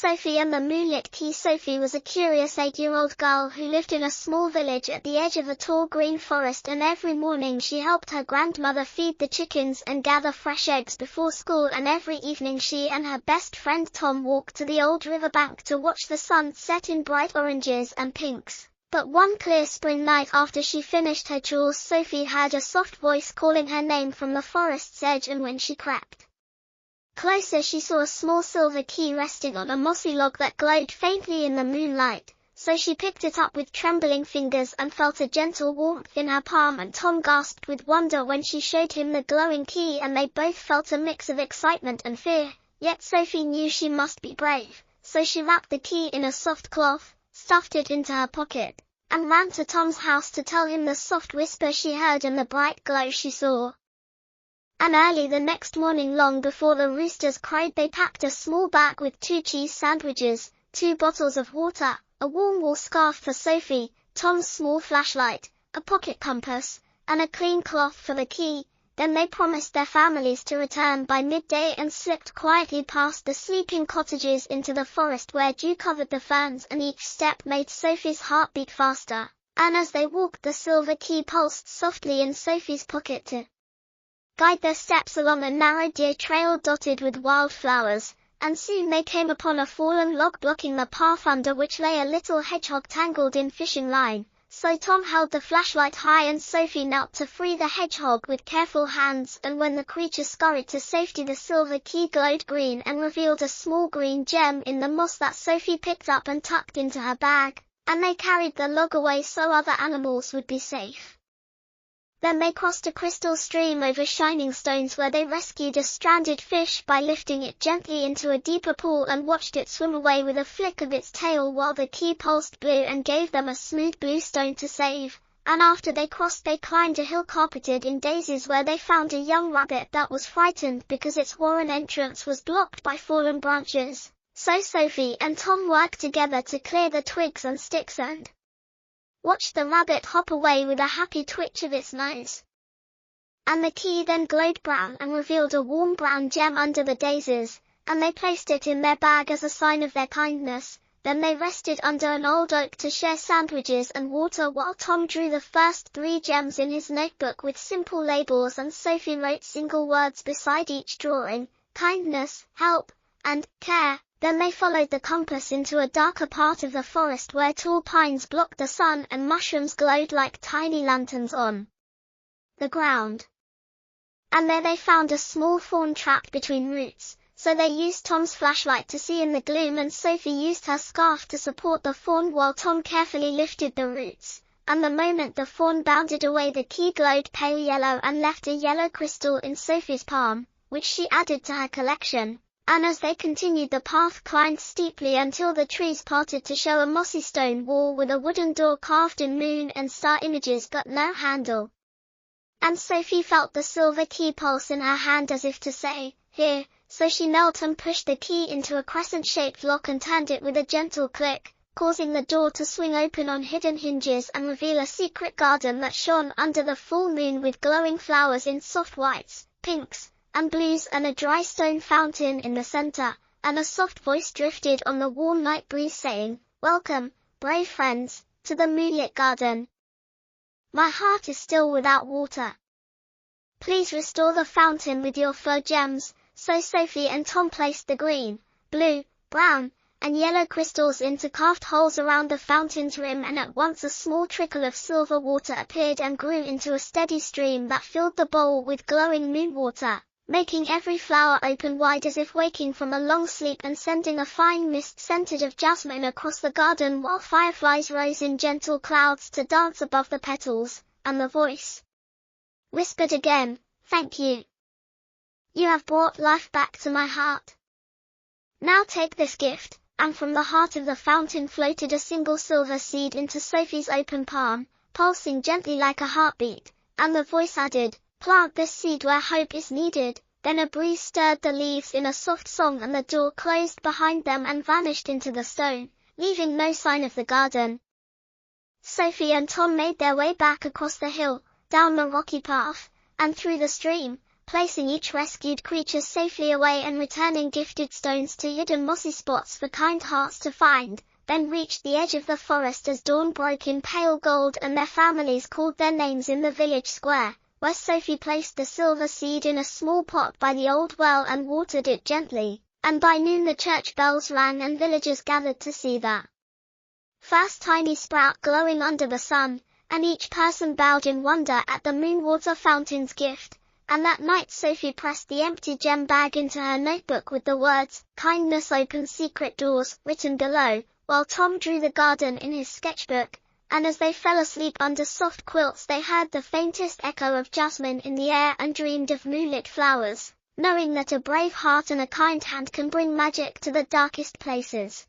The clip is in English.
Sophie and the Moonlit Key. Sophie was a curious 8-year-old girl who lived in a small village at the edge of a tall green forest, and every morning she helped her grandmother feed the chickens and gather fresh eggs before school, and every evening she and her best friend Tom walked to the old riverbank to watch the sun set in bright oranges and pinks. But one clear spring night, after she finished her chores, Sophie heard a soft voice calling her name from the forest's edge, and when she crept closer she saw a small silver key resting on a mossy log that glowed faintly in the moonlight. So she picked it up with trembling fingers and felt a gentle warmth in her palm, and Tom gasped with wonder when she showed him the glowing key, and they both felt a mix of excitement and fear. Yet Sophie knew she must be brave, so she wrapped the key in a soft cloth, stuffed it into her pocket, and ran to Tom's house to tell him the soft whisper she heard and the bright glow she saw. And early the next morning, long before the roosters crowed, they packed a small bag with 2 cheese sandwiches, 2 bottles of water, a warm wool scarf for Sophie, Tom's small flashlight, a pocket compass, and a clean cloth for the key. Then they promised their families to return by midday and slipped quietly past the sleeping cottages into the forest where dew covered the ferns, and each step made Sophie's heart beat faster. And as they walked, the silver key pulsed softly in Sophie's pocket to guide their steps along a narrow deer trail dotted with wildflowers, and soon they came upon a fallen log blocking the path, under which lay a little hedgehog tangled in fishing line. So Tom held the flashlight high and Sophie knelt to free the hedgehog with careful hands, and when the creature scurried to safety, the silver key glowed green and revealed a small green gem in the moss that Sophie picked up and tucked into her bag, and they carried the log away so other animals would be safe. Then they crossed a crystal stream over shining stones, where they rescued a stranded fish by lifting it gently into a deeper pool and watched it swim away with a flick of its tail, while the key pulsed blue and gave them a smooth blue stone to save. And after they crossed, they climbed a hill carpeted in daisies, where they found a young rabbit that was frightened because its warren entrance was blocked by fallen branches. So Sophie and Tom worked together to clear the twigs and sticks and watched the rabbit hop away with a happy twitch of its nose. And the key then glowed brown and revealed a warm brown gem under the daisies, and they placed it in their bag as a sign of their kindness. Then they rested under an old oak to share sandwiches and water, while Tom drew the first 3 gems in his notebook with simple labels, and Sophie wrote single words beside each drawing: kindness, help, and care. Then they followed the compass into a darker part of the forest where tall pines blocked the sun and mushrooms glowed like tiny lanterns on the ground. And there they found a small fawn trapped between roots, so they used Tom's flashlight to see in the gloom, and Sophie used her scarf to support the fawn while Tom carefully lifted the roots. And the moment the fawn bounded away, the key glowed pale yellow and left a yellow crystal in Sophie's palm, which she added to her collection. And as they continued, the path climbed steeply until the trees parted to show a mossy stone wall with a wooden door carved in moon and star images but no handle. And Sophie felt the silver key pulse in her hand as if to say, here, so she knelt and pushed the key into a crescent-shaped lock and turned it with a gentle click, causing the door to swing open on hidden hinges and reveal a secret garden that shone under the full moon with glowing flowers in soft whites, pinks, and blues, and a dry stone fountain in the center. And a soft voice drifted on the warm night breeze saying, welcome, brave friends, to the moonlit garden. My heart is still without water. Please restore the fountain with your fur gems. So Sophie and Tom placed the green, blue, brown, and yellow crystals into carved holes around the fountain's rim, and at once a small trickle of silver water appeared and grew into a steady stream that filled the bowl with glowing moon water, making every flower open wide as if waking from a long sleep, and sending a fine mist scented of jasmine across the garden, while fireflies rose in gentle clouds to dance above the petals. And the voice whispered again, thank you. You have brought life back to my heart. Now take this gift. And from the heart of the fountain floated a single silver seed into Sophie's open palm, pulsing gently like a heartbeat. And the voice added, plant this seed where hope is needed. Then a breeze stirred the leaves in a soft song, and the door closed behind them and vanished into the stone, leaving no sign of the garden. Sophie and Tom made their way back across the hill, down the rocky path, and through the stream, placing each rescued creature safely away and returning gifted stones to hidden mossy spots for kind hearts to find, then reached the edge of the forest as dawn broke in pale gold and their families called their names in the village square, where Sophie placed the silver seed in a small pot by the old well and watered it gently, and by noon the church bells rang and villagers gathered to see the first tiny sprout glowing under the sun, and each person bowed in wonder at the moonwater fountain's gift. And that night Sophie pressed the empty gem bag into her notebook with the words, "Kindness opens secret doors," written below, while Tom drew the garden in his sketchbook, and as they fell asleep under soft quilts they heard the faintest echo of jasmine in the air and dreamed of moonlit flowers, knowing that a brave heart and a kind hand can bring magic to the darkest places.